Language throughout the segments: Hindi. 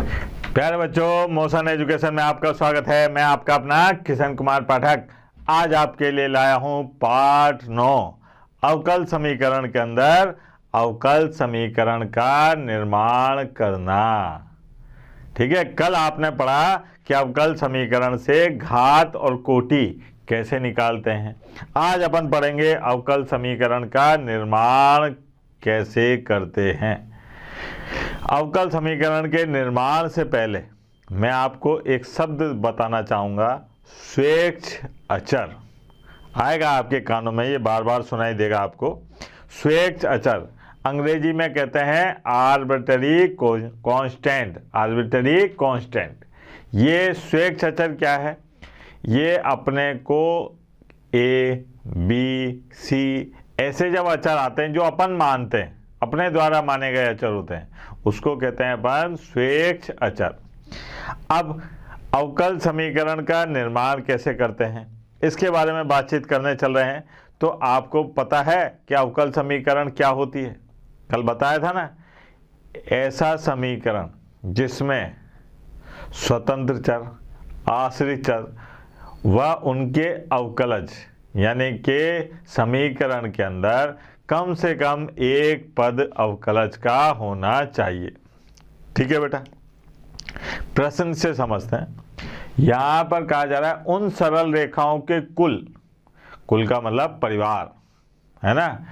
प्यारे बच्चों, मोशन एजुकेशन में आपका स्वागत है। मैं आपका अपना किशन कुमार पाठक आज आपके लिए लाया हूं पाठ 9 अवकल समीकरण के अंदर अवकल समीकरण का निर्माण करना। ठीक है, कल आपने पढ़ा कि अवकल समीकरण से घात और कोटि कैसे निकालते हैं। आज अपन पढ़ेंगे अवकल समीकरण का निर्माण कैसे करते हैं। अवकल समीकरण के निर्माण से पहले मैं आपको एक शब्द बताना चाहूँगा, स्वेच्छ अचर। आएगा आपके कानों में, ये बार बार सुनाई देगा आपको। स्वेच्छ अचर अंग्रेजी में कहते हैं आर्बिट्ररी कांस्टेंट। आर्बिट्ररी कांस्टेंट, ये स्वेच्छ अचर क्या है? ये अपने को ए बी सी ऐसे जब अचर आते हैं जो अपन मानते हैं, अपने द्वारा माने गए अचर होते हैं, उसको कहते हैं अपन स्वेच्छ अचर। अब अवकल समीकरण का निर्माण कैसे करते हैं इसके बारे में बातचीत करने चल रहे हैं। तो आपको पता है कि अवकल समीकरण क्या होती है? कल बताया था ना, ऐसा समीकरण जिसमें स्वतंत्र चर, आश्रित चर व उनके अवकलज, यानी कि समीकरण के अंदर कम से कम एक पद अवकलज का होना चाहिए। ठीक है बेटा, प्रश्न से समझते हैं। यहां पर कहा जा रहा है उन सरल रेखाओं के कुल का मतलब परिवार है ना,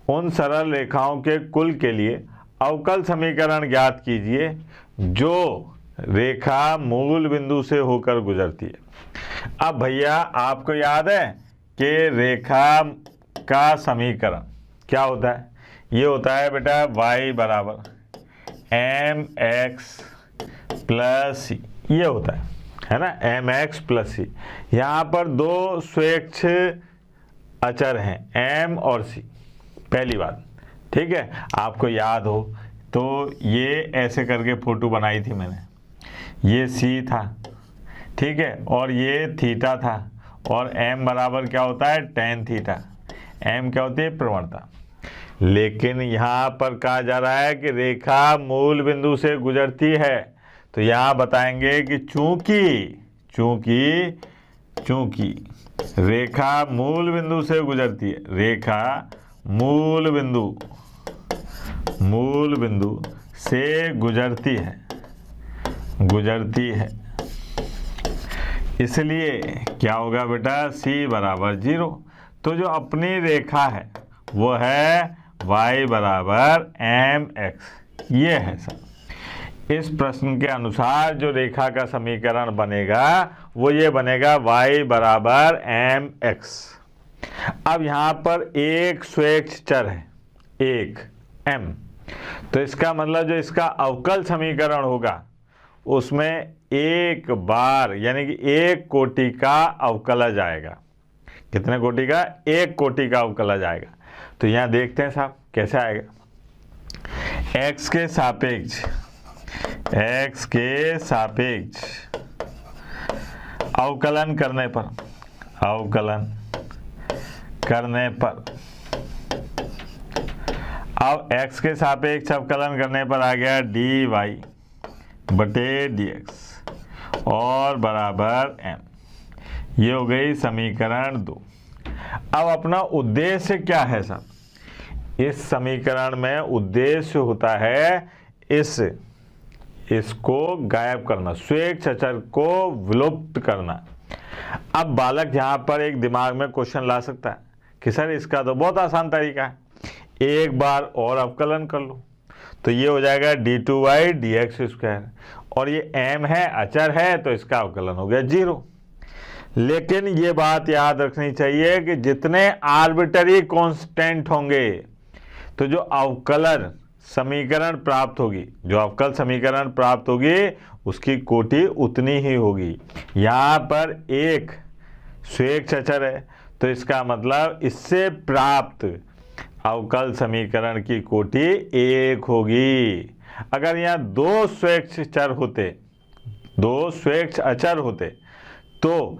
उन सरल रेखाओं के कुल के लिए अवकल समीकरण ज्ञात कीजिए जो रेखा मूल बिंदु से होकर गुजरती है। अब भैया आपको याद है कि रेखा का समीकरण क्या होता है? ये होता है बेटा y बराबर mx प्लस सी, ये होता है ना, mx प्लस सी। यहाँ पर दो स्वेच्छ अचर हैं m और c, पहली बात। ठीक है, आपको याद हो तो ये ऐसे करके फोटो बनाई थी मैंने, ये c था, ठीक है, और ये थीटा था, और m बराबर क्या होता है tan थीटा। m क्या होती है? प्रवणता। लेकिन यहाँ पर कहा जा रहा है कि रेखा मूल बिंदु से गुजरती है, तो यहाँ बताएंगे कि चूंकि रेखा मूल बिंदु से गुजरती है, रेखा मूल बिंदु से गुजरती है, इसलिए क्या होगा बेटा? c बराबर 0। तो जो अपनी रेखा है वो है y बराबर mx, ये है सर। इस प्रश्न के अनुसार जो रेखा का समीकरण बनेगा वो ये बनेगा y बराबर mx। अब यहाँ पर एक स्वेच्छ चर है, एक m, तो इसका मतलब जो इसका अवकल समीकरण होगा उसमें एक बार यानी कि एक कोटि का अवकलज आएगा। कितने कोटि का? एक कोटि का अवकलज आएगा। तो यहाँ देखते हैं साहब कैसे आएगा। x के सापेक्ष अवकलन करने पर अब x के सापेक्ष अवकलन करने पर आ गया dy बटे dx और बराबर m। ये हो गई समीकरण 2। अब अपना उद्देश्य क्या है साहब? इस समीकरण में उद्देश्य होता है इसको गायब करना, स्वेच्छ अचर को विलुप्त करना। अब बालक यहाँ पर एक दिमाग में क्वेश्चन ला सकता है कि सर इसका तो बहुत आसान तरीका है, एक बार और अवकलन कर लो तो ये हो जाएगा d2y dx², और ये m है, अचर है, तो इसका अवकलन हो गया 0। लेकिन ये बात याद रखनी चाहिए कि जितने आर्बिट्ररी कांस्टेंट होंगे तो जो अवकल समीकरण प्राप्त होगी उसकी कोटि उतनी ही होगी। यहाँ पर एक स्वेच्छ अचर है तो इसका मतलब इससे प्राप्त अवकल समीकरण की कोटि 1 होगी। अगर यहाँ दो स्वेच्छ अचर होते तो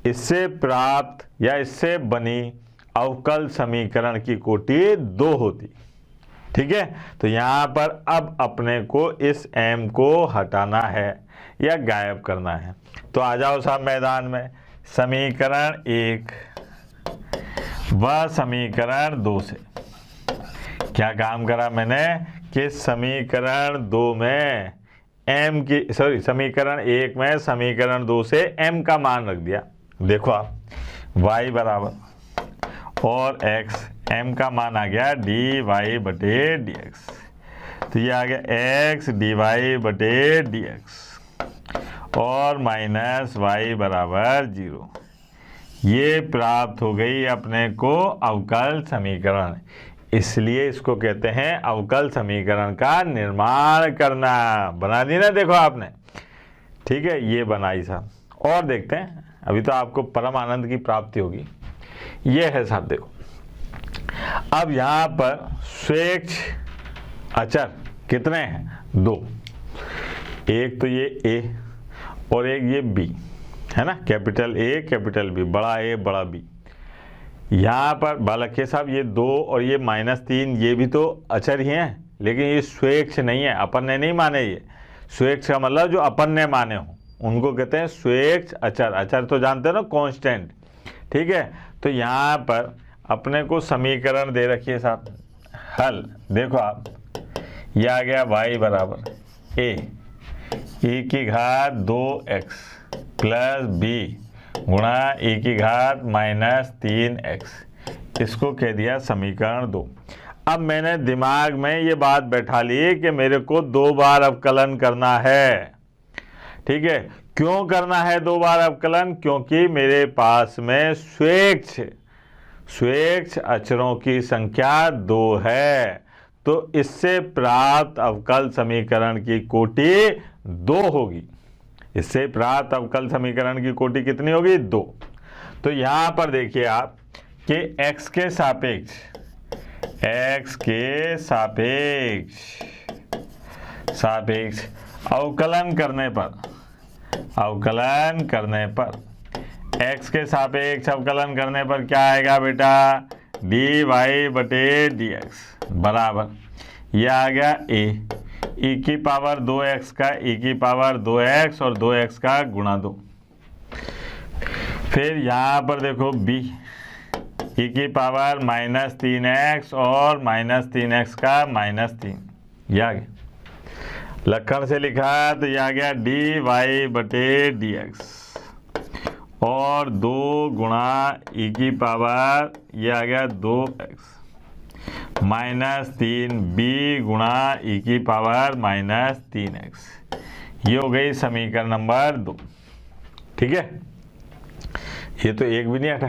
इससे प्राप्त या इससे बनी अवकल समीकरण की कोटि 2 होती। ठीक है। तो यहाँ पर अब अपने को इस m को हटाना है या गायब करना है। तो आ जाओ साहब मैदान में। समीकरण 1 व समीकरण 2 से क्या काम करा मैंने कि समीकरण 2 में समीकरण 1 में समीकरण 2 से m का मान रख दिया। देखो आप y बराबर और x, m का मान आ गया dy बटे dx। तो ये आ गया x dy बटे dx और माइनस y बराबर 0। ये प्राप्त हो गई अपने को अवकल समीकरण। इसलिए इसको कहते हैं अवकल समीकरण का निर्माण करना। बना दी ना, देखो आपने, ठीक है, ये बनाई साहब। और देखते हैं, अभी तो आपको परम आनंद की प्राप्ति होगी। ये है साहब, देखो अब यहाँ पर स्वेच्छ अचर कितने हैं? 2। एक तो ये a और एक ये b है ना, कैपिटल A कैपिटल B, बड़ा A बड़ा B। यहाँ पर बालक के साहब ये 2 और ये -3 ये भी तो अचर ही हैं, लेकिन ये स्वेच्छ नहीं है, अपन ने नहीं माने। ये स्वेच्छ का मतलब जो अपन ने माने हो उनको कहते हैं स्वेच्छ अचर। अचर तो जानते हो ना, कांस्टेंट, ठीक है। तो यहाँ पर अपने को समीकरण दे रखिए साहब, हल देखो आप, ये आ गया y बराबर e की घात 2x प्लस b गुणा e की घात -3x। इसको कह दिया समीकरण 2। अब मैंने दिमाग में ये बात बैठा ली कि मेरे को 2 बार अवकलन करना है, ठीक है। क्यों करना है 2 बार अवकलन? क्योंकि मेरे पास में स्वेच्छ अचरों की संख्या 2 है। तो इससे प्राप्त अवकल समीकरण की कोटि 2 होगी। इससे प्राप्त अवकल समीकरण की कोटि कितनी होगी? 2। तो यहाँ पर देखिए आप कि x के सापेक्ष अवकलन पर x के सापेक्ष अवकलन करने पर क्या आएगा बेटा? dy बटे dx बराबर, यह आ गया e की पावर 2x का e की पावर 2x और 2x का गुणा 2। फिर यहाँ पर देखो b e की पावर -3x और -3x का -3, यह आ गया। लक्षण से लिखा तो यह आ गया dy बटे dx और 2 गुणा e की पावर, यह आ गया 2x -3b गुणा e की पावर -3x। ये हो गई समीकरण नंबर 2, ठीक है। ये तो एक भी नहीं हटा।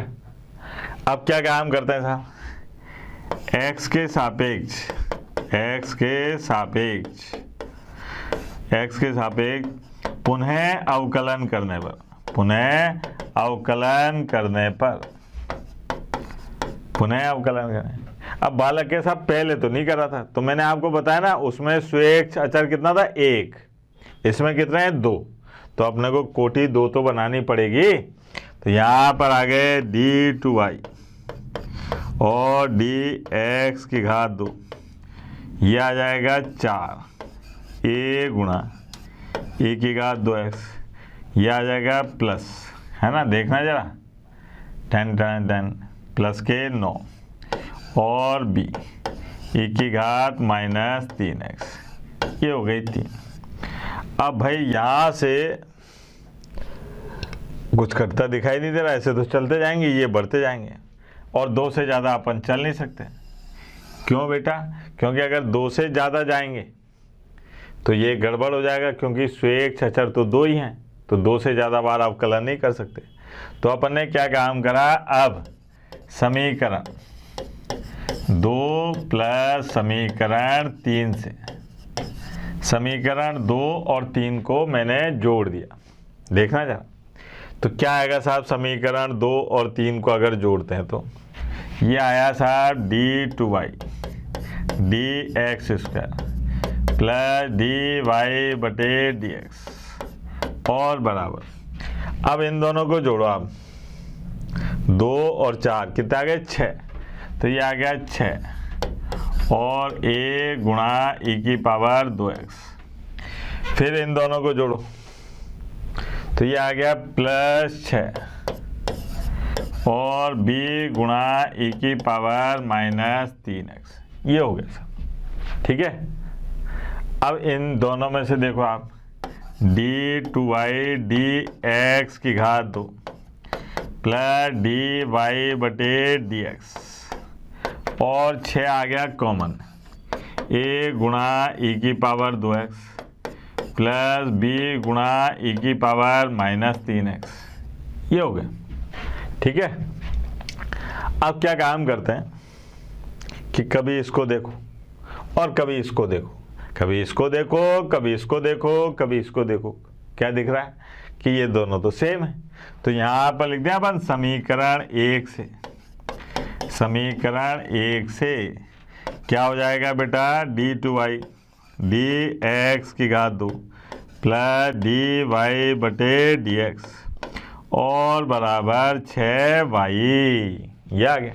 अब क्या काम करते हैं साहब? x के सापेक्ष पुनः अवकलन करने। अब बालक के साथ पहले तो नहीं करा था, तो मैंने आपको बताया ना, उसमें स्वेच्छ अचर कितना था? 1। इसमें कितने हैं? 2। तो अपने को कोटि 2 तो बनानी पड़ेगी। तो यहाँ पर आ गए d2y और dx की घात 2, ये आ जाएगा 4 a गुणा e की घात 2x, ये आ जाएगा प्लस, है ना, देखना जरा, 10 प्लस के 9 और b e की घात -3x, ये हो गई 3। अब भाई यहाँ से कुछ घटता दिखाई नहीं दे रहा, ऐसे तो चलते जाएंगे, ये बढ़ते जाएंगे और 2 से ज़्यादा अपन चल नहीं सकते। क्यों बेटा? क्योंकि अगर 2 से ज़्यादा जाएंगे तो ये गड़बड़ हो जाएगा, क्योंकि स्वेच्छ अचर तो 2 ही हैं, तो 2 से ज़्यादा बार अवकलन नहीं कर सकते। तो अपन ने क्या काम करा? अब समीकरण 2 प्लस समीकरण 3 से समीकरण 2 और 3 को मैंने जोड़ दिया। देखना जरा, तो क्या आएगा साहब? समीकरण 2 और 3 को अगर जोड़ते हैं तो ये आया साहब d2y dx square plus dy बटे dx और बराबर। अब इन दोनों को जोड़ो आप, 2 और 4 कितना आ गया? 6। तो ये आ गया 6 और a गुणा e की पावर 2x। फिर इन दोनों को जोड़ो तो ये आ गया +6 और b गुणा e की पावर -3x। ये हो गया सब, ठीक है। अब इन दोनों में से देखो आप, d2y dx की घात 2 प्लस dy/dx और 6 आ गया कॉमन, a गुणा e की पावर 2x प्लस b गुणा e की पावर -3x। ये हो गया, ठीक है। अब क्या काम करते हैं कि कभी इसको देखो और कभी इसको देखो, कभी इसको देखो, कभी इसको देखो, कभी इसको देखो। क्या दिख रहा है कि ये दोनों तो सेम है। तो यहाँ पर लिख दें अपन समीकरण 1 से, समीकरण 1 से क्या हो जाएगा बेटा, d2y dx की घात 2 प्लस dy/dx और बराबर 6y। ये आ गया।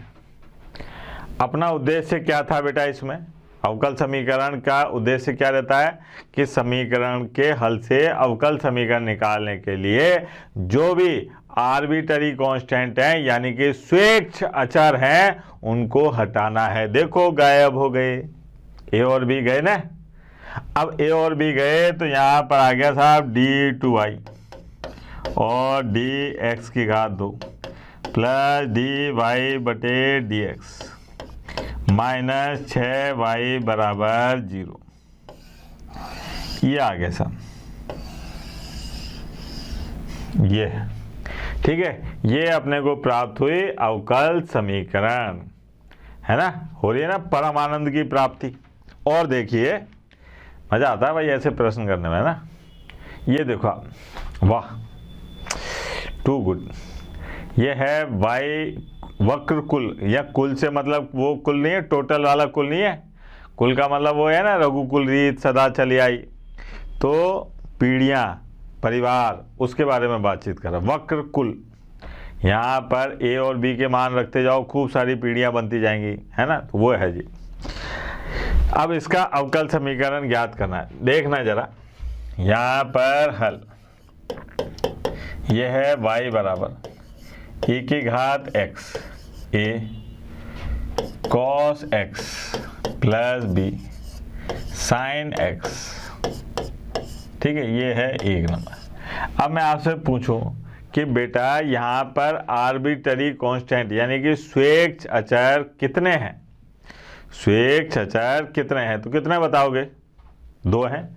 अपना उद्देश्य क्या था बेटा इसमें? अवकल समीकरण का उद्देश्य क्या रहता है कि समीकरण के हल से अवकल समीकरण निकालने के लिए जो भी आर्बिट्ररी कांस्टेंट हैं यानी कि स्वेच्छ अचर हैं उनको हटाना है। देखो गायब हो गए, ए और बी गए ना। अब ए और बी गए तो यहाँ पर आ गया साहब d2y और dx की घात 2 प्लस dy/dx -6y बराबर 0। ये आ गया सब, ये ठीक है। ये अपने को प्राप्त हुई अवकल समीकरण, है ना। हो रही है ना परमानंद की प्राप्ति। और देखिए मजा आता है भाई ऐसे प्रश्न करने में ना। ये देखो आप, वाह टू गुड। ये है y वक्र कुल, या कुल से मतलब वो कुल नहीं है, टोटल वाला कुल नहीं है। कुल का मतलब वो है ना रघुकुल रीत सदा चली आई, तो पीढ़ियाँ परिवार उसके बारे में बातचीत कर रहा। वक्र कुल, यहाँ पर a और b के मान रखते जाओ, खूब सारी पीढ़ियाँ बनती जाएंगी, है ना। तो वो है जी। अब इसका अवकल समीकरण ज्ञात करना है। देखना जरा यहाँ पर हल, यह है y बराबर e की घात x a cos x plus b sin x, ठीक है। ये है एक नंबर। अब मैं आपसे पूछूं कि बेटा यहाँ पर आर्बिट्ररी कांस्टेंट यानी कि स्वेच्छ अचर कितने हैं? स्वेच्छ अचर कितने हैं तो कितने बताओगे? 2 हैं,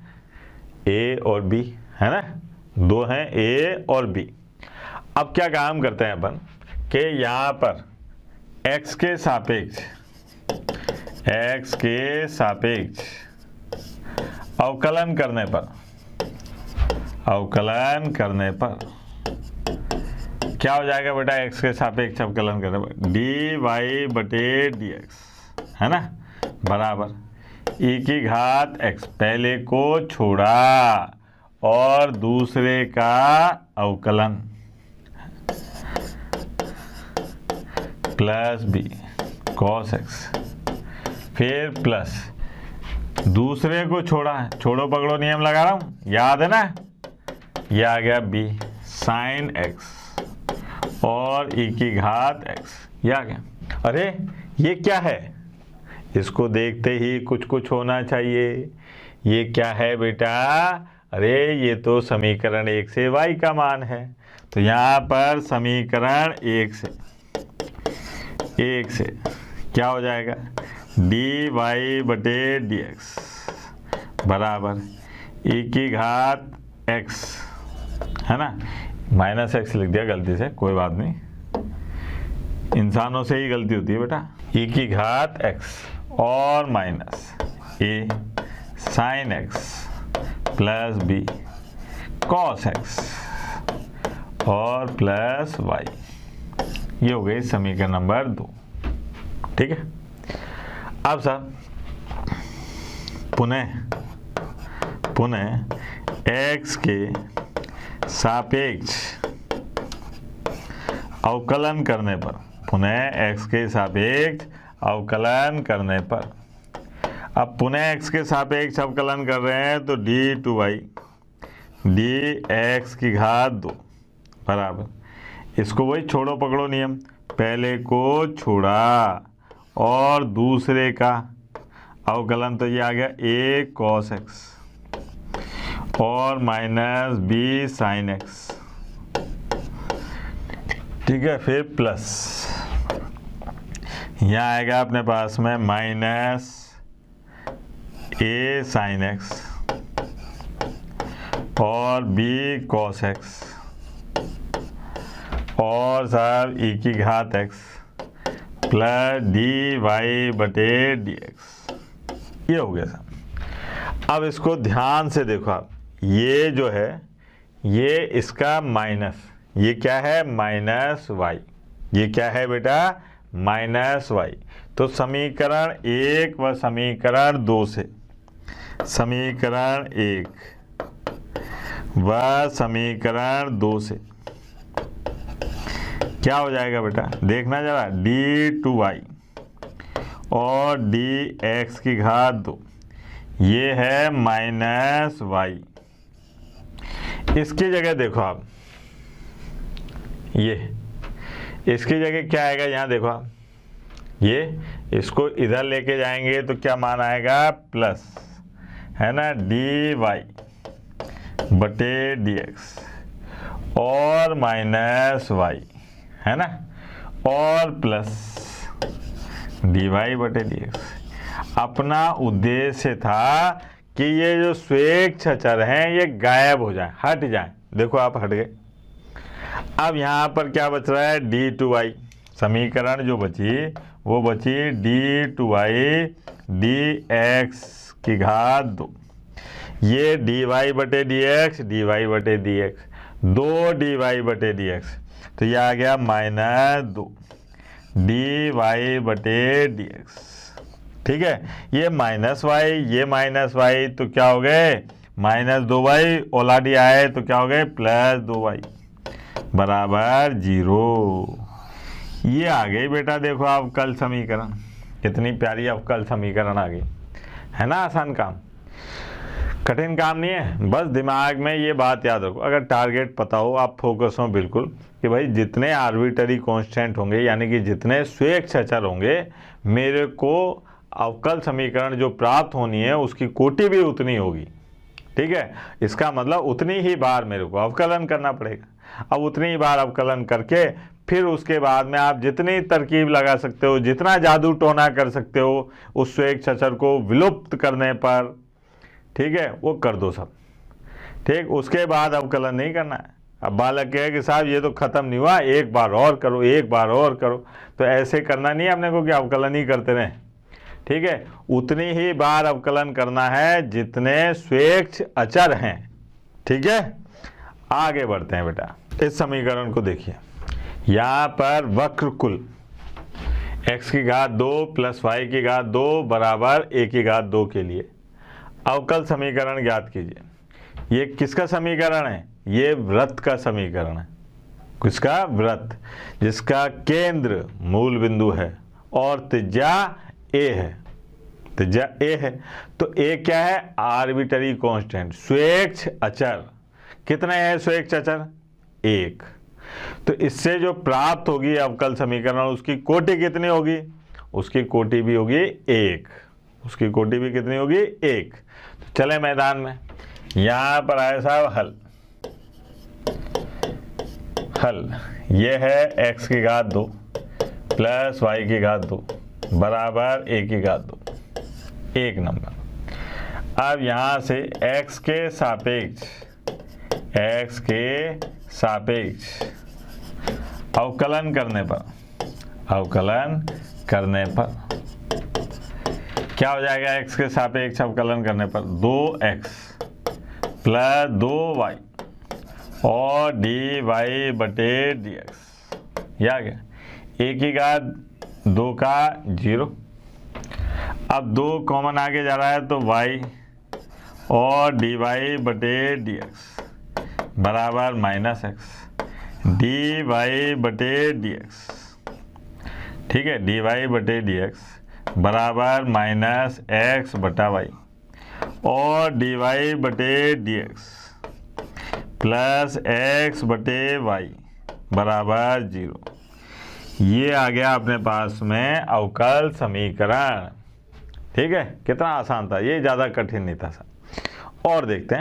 a और b, है ना। 2 हैं a और b। अब क्या काम करते हैं अपन कि यहाँ पर x के सापेक्ष अवकलन करने पर क्या हो जाएगा बेटा? x के सापेक्ष अवकलन करने पर dy/dx, है ना, बराबर e की घात x, पहले को छोड़ा और दूसरे का अवकलन प्लस b cos x, फिर प्लस दूसरे को छोड़ा है, छोड़ो पकड़ो नियम लगा रहा हूँ, याद है ना। ये आ गया b sin x और e की घात x, ये आ गया। अरे ये क्या है? इसको देखते ही कुछ कुछ होना चाहिए। ये क्या है बेटा? अरे ये तो समीकरण 1 से y का मान है। तो यहाँ पर समीकरण 1 से क्या हो जाएगा? dy/dx बराबर e की घात x, है ना, -x लिख दिया गलती से, कोई बात नहीं, इंसानों से ही गलती होती है बेटा। e की घात x और minus a sin x plus b cos x और प्लस y। ये हो गई समीकरण नंबर 2, ठीक है। अब साहब पुनः x के सापेक्ष अवकलन करने पर, पुनः x के सापेक्ष अवकलन करने पर अब पुनः x के सापेक्ष अवकलन कर रहे हैं तो d/y dx की घात 2 बराबर, इसको वही छोड़ो पकड़ो नियम, पहले को छोड़ा और दूसरे का अवकलन, तो ये आ गया a cos x और माइनस b sin x। ठीक है, फिर प्लस यहाँ आएगा अपने पास में माइनस a sin x और b cos x और साहब e की घात x प्लस dy/dx। ये हो गया साहब। अब इसको ध्यान से देखो आप, ये जो है ये इसका माइनस, ये क्या है माइनस y, ये क्या है बेटा माइनस y। तो समीकरण 1 व समीकरण 2 से, समीकरण 1 व समीकरण 2 से क्या हो जाएगा बेटा, देखना जरा, d/y और dx की घात 2, ये है माइनस y। इसकी जगह देखो आप, ये इसकी जगह क्या आएगा, यहाँ देखो आप, ये इसको इधर लेके जाएंगे तो क्या मान आएगा प्लस, है ना, dy/dx और माइनस y, है ना, और प्लस dy/dx। अपना उद्देश्य था कि ये जो स्वेच्छ अचर हैं ये गायब हो जाए, हट जाए। देखो आप हट गए। अब यहाँ पर क्या बच रहा है, d/y, समीकरण जो बची वो बची d/y dx की घात 2, ये dy/dx dy/dx 2 dy/dx, तो ये आ गया माइनस 2 dy/dx। ठीक है, ये माइनस वाई, ये माइनस वाई, तो क्या हो गए माइनस 2y, ओलाडी आए तो क्या हो गए प्लस 2y बराबर 0। ये आ गई बेटा, देखो अवकल समीकरण, कितनी प्यारी अवकल समीकरण आ गई, है ना। आसान काम, कठिन काम नहीं है, बस दिमाग में ये बात याद रखो। अगर टारगेट पता हो, आप फोकस हो बिल्कुल कि भाई जितने आर्बिटरी कांस्टेंट होंगे, यानी कि जितने स्वेच्छ अचर होंगे, मेरे को अवकल समीकरण जो प्राप्त होनी है उसकी कोटि भी उतनी होगी। ठीक है, इसका मतलब उतनी ही बार मेरे को अवकलन करना पड़ेगा। अब उतनी ही बार अवकलन करके फिर उसके बाद में आप जितनी तरकीब लगा सकते हो, जितना जादू टोना कर सकते हो उस स्वेच्छ अचर को विलुप्त करने पर, ठीक है, वो कर दो सब। ठीक, उसके बाद अवकलन नहीं करना है। अब बालक कहे कि साहब ये तो खत्म नहीं हुआ, एक बार और करो, एक बार और करो, तो ऐसे करना नहीं है अपने को कि अवकलन ही करते रहें। ठीक है, उतनी ही बार अवकलन करना है जितने स्वेच्छ अचर हैं। ठीक है, आगे बढ़ते हैं बेटा। इस समीकरण को देखिए, यहाँ पर वक्र कुल x की घात 2 प्लस y की घात 2 बराबर a की घात 2 के लिए अवकल समीकरण ज्ञात कीजिए। ये किसका समीकरण है, ये वृत्त का समीकरण है। किसका, वृत्त, जिसका केंद्र मूल बिंदु है और त्रिज्या a है, त्रिज्या a है। तो a क्या है, आर्बिटरी कांस्टेंट, स्वेच्छ अचर। कितने हैं स्वेच्छ अचर, 1। तो इससे जो प्राप्त होगी अवकल समीकरण, उसकी कोटि कितनी होगी, उसकी कोटि भी होगी 1, उसकी कोटि भी कितनी होगी 1। तो चले मैदान में, यहाँ पर आए साहब हल, हल ये है x की घात 2 प्लस y की घात 2 बराबर a की घात 2, 1 नंबर। अब यहाँ से x के सापेक्ष अवकलन करने पर, अवकलन करने पर क्या हो जाएगा, x के सापेक्ष अवकलन करने पर 2x प्लस 2y और dy/dx, ये आ गया। a की घात 2 का 0, अब 2 कॉमन आगे जा रहा है तो y और dy/dx बराबर माइनस x dy/dx। ठीक है, dy/dx बराबर माइनस एक्स बटा वाई और डी वाई बटे डी एक्स प्लस एक्स बटे वाई बराबर 0। ये आ गया अपने पास में अवकल समीकरण। ठीक है, कितना आसान था ये, ज़्यादा कठिन नहीं था। और देखते हैं